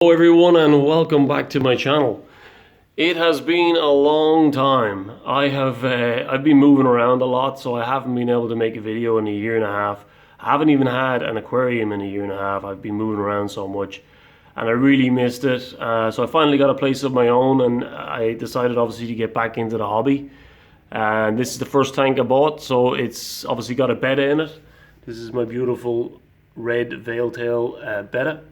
Hello everyone and welcome back to my channel. It has been a long time. I've been moving around a lot, so I haven't been able to make a video in a year and a half. I haven't even had an aquarium in a year and a half. I've been moving around so much and I really missed it. So I finally got a place of my own and I decided obviously to get back into the hobby. And this is the first tank I bought, so it's obviously got a Betta in it. This is my beautiful red veiltail Betta.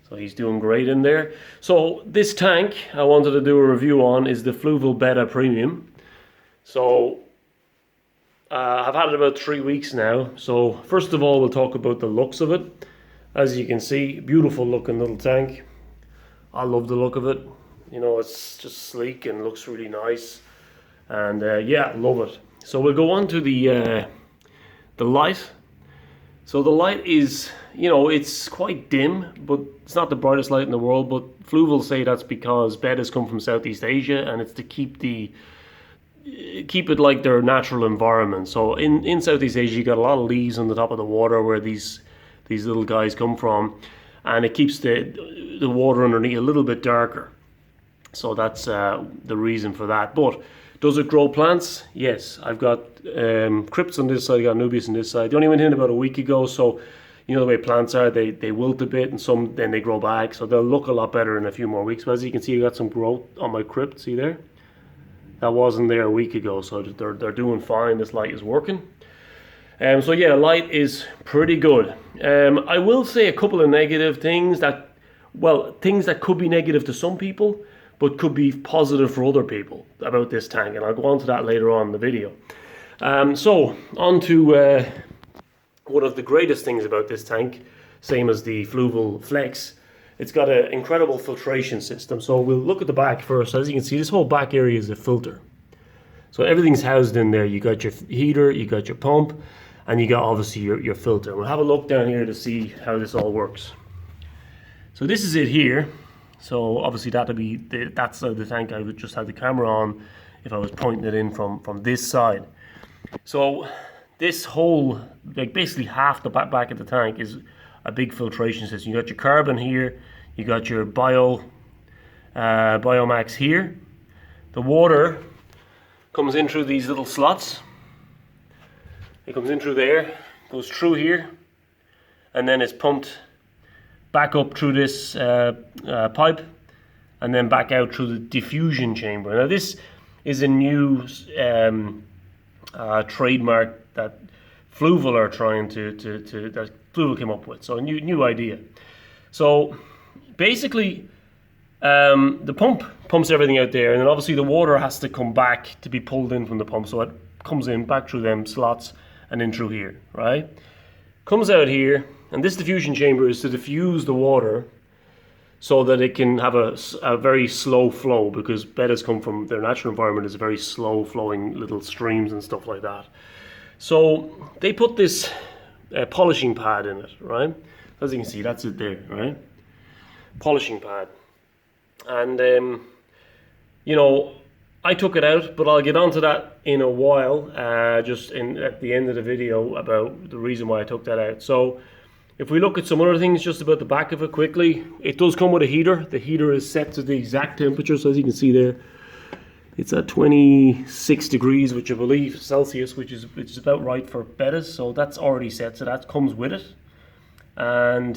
So he's doing great in there. So this tank I wanted to do a review on is the Fluval Betta Premium. So I've had it about 3 weeks now. So first of all, we'll talk about the looks of it. As you can see, beautiful looking little tank. I love the look of it. You know, it's just sleek and looks really nice. And yeah, love it. So we'll go on to the light. So the light is, you know, it's quite dim, but it's not the brightest light in the world. But Fluval say that's because Bettas come from Southeast Asia, and it's to keep it like their natural environment. So in Southeast Asia, you got a lot of leaves on the top of the water where these little guys come from, and it keeps the water underneath a little bit darker. So that's the reason for that. But does it grow plants? Yes, I've got crypts on this side, I got nubias on this side. They only went in about a week ago, so you know the way plants are, they wilt a bit and some then they grow back, so they'll look a lot better in a few more weeks. But as you can see, I got some growth on my crypt, see there? That wasn't there a week ago, so they're doing fine. This light is working. So yeah, light is pretty good. I will say a couple of negative things things that could be negative to some people, but could be positive for other people about this tank, and I'll go on to that later on in the video. So on to one of the greatest things about this tank, same as the Fluval Flex. It's got an incredible filtration system. So we'll look at the back first. As you can see, this whole back area is a filter. So everything's housed in there. You got your heater, you got your pump, and you got obviously your filter. We'll have a look down here to see how this all works. So this is it here. So obviously that's the tank I would just have the camera on if I was pointing it in from this side. So this whole, like basically half the back of the tank is a big filtration system. You got your carbon here, you got your biomax here. The water comes in through these little slots. It comes in through there, goes through here, and then it's pumped back up through this pipe, and then back out through the diffusion chamber. Now this is a new trademark that Fluval are trying that Fluval came up with. So a new idea. So basically, the pump pumps everything out there, and then obviously the water has to come back to be pulled in from the pump. So it comes in back through them slots and in through here, right? Comes out here, and this diffusion chamber is to diffuse the water so that it can have a very slow flow, because Bettas come from their natural environment is a very slow flowing little streams and stuff like that. So they put this polishing pad in it, right? As you can see, that's it there, right? Polishing pad. And you know, I took it out, but I'll get onto that in a while, just at the end of the video, about the reason why I took that out. So if we look at some other things just about the back of it quickly, it does come with a heater. The heater is set to the exact temperature, so as you can see there, it's at 26 degrees, which I believe Celsius, which is about right for Bettas. So that's already set, so that comes with it, and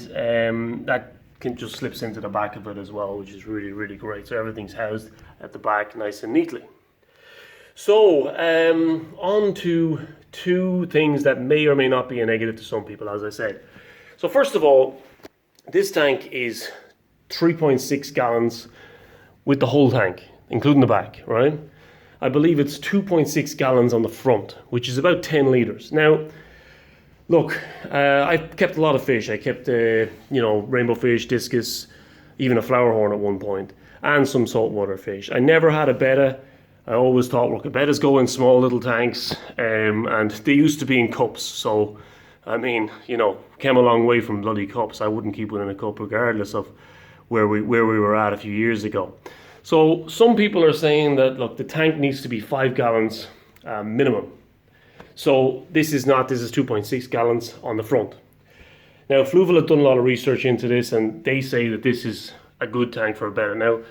that just slips into the back of it as well, which is really, really great. So everything's housed at the back nice and neatly. So on to two things that may or may not be a negative to some people, as I said. So first of all, this tank is 3.6 gallons with the whole tank, including the back, right? I believe it's 2.6 gallons on the front, which is about 10 liters. Now, look, I've kept a lot of fish. I kept, you know, rainbow fish, discus, even a flower horn at one point, and some saltwater fish. I never had a Betta. I always thought, look, Bettas go in small little tanks, and they used to be in cups. So, I mean, you know, came a long way from bloody cups. I wouldn't keep one in a cup regardless of where we were at a few years ago. So some people are saying that, look, the tank needs to be 5 gallons minimum. So this is 2.6 gallons on the front. Now, Fluval have done a lot of research into this, and they say that this is a good tank for a Betta. Now,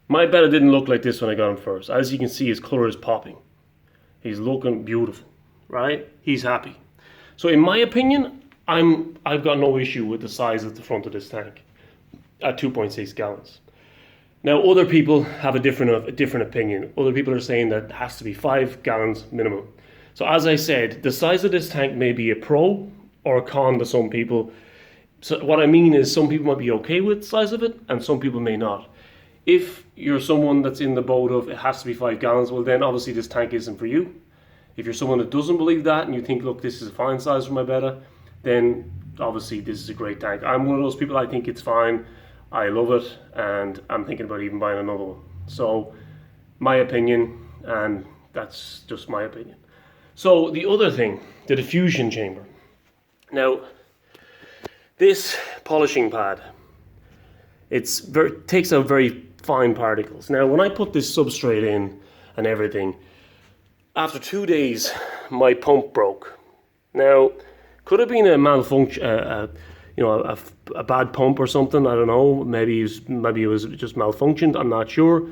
my Betta didn't look like this when I got him first. As you can see, his color is popping. He's looking beautiful, right? He's happy. So in my opinion, I've got no issue with the size of the front of this tank at 2.6 gallons. Now, other people have a different opinion. Other people are saying that it has to be 5 gallons minimum. So as I said, the size of this tank may be a pro or a con to some people. So what I mean is some people might be okay with the size of it and some people may not. If you're someone that's in the boat of it has to be 5 gallons, well then obviously this tank isn't for you. If you're someone that doesn't believe that and you think, look, this is a fine size for my Betta, then obviously this is a great tank. I'm one of those people, I think it's fine. I love it and I'm thinking about even buying another one. So my opinion, and that's just my opinion. So the other thing, the diffusion chamber. Now, this polishing pad, takes out very fine particles. Now, when I put this substrate in and everything, after 2 days, my pump broke. Now, could have been a malfunction, a bad pump or something. I don't know. Maybe it was just malfunctioned. I'm not sure.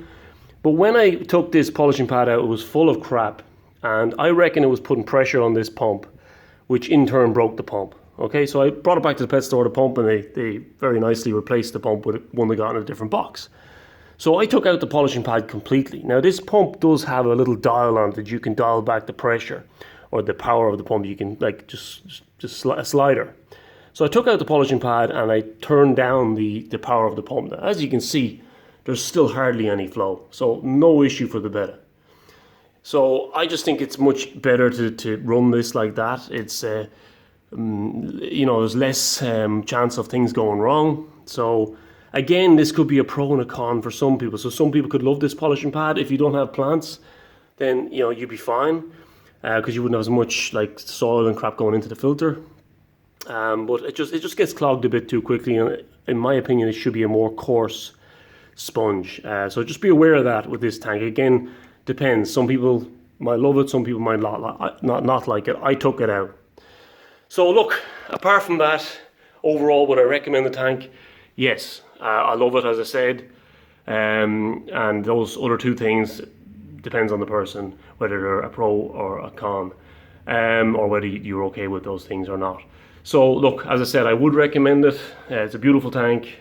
But when I took this polishing pad out, it was full of crap, and I reckon it was putting pressure on this pump, which in turn broke the pump. Okay, so I brought it back to the pet store, the pump, and they very nicely replaced the pump with one they got in a different box. So I took out the polishing pad completely. Now this pump does have a little dial on it that you can dial back the pressure or the power of the pump. You can like just a slider. So I took out the polishing pad and I turned down the power of the pump. Now, as you can see, there's still hardly any flow. So no issue for the Betta. So I just think it's much better to run this like that. It's there's less chance of things going wrong. So again, this could be a pro and a con for some people. So some people could love this polishing pad. If you don't have plants, then you'd be fine because you wouldn't have as much like soil and crap going into the filter. But it just gets clogged a bit too quickly, and in my opinion, it should be a more coarse sponge. So just be aware of that with this tank. Again, depends. Some people might love it, some people might not like it. I took it out. So look, apart from that, overall, would I recommend the tank? Yes, I love it, as I said. And those other two things depends on the person, whether they're a pro or a con, or whether you're okay with those things or not. So look, as I said, I would recommend it. It's a beautiful tank.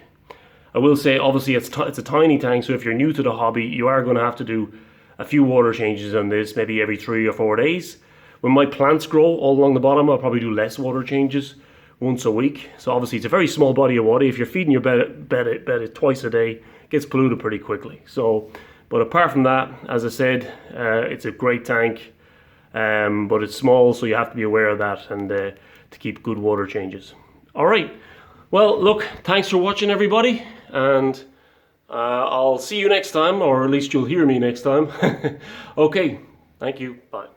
I will say, obviously, it's a tiny tank, so if you're new to the hobby, you are going to have to do a few water changes on this, maybe every 3 or 4 days. When my plants grow all along the bottom, I'll probably do less water changes, once a week. So obviously it's a very small body of water. If you're feeding your Betta twice a day, it gets polluted pretty quickly. So, but apart from that, as I said, it's a great tank, but it's small, so you have to be aware of that and to keep good water changes. All right. Well, look, thanks for watching, everybody, and I'll see you next time, or at least you'll hear me next time. Okay. Thank you. Bye.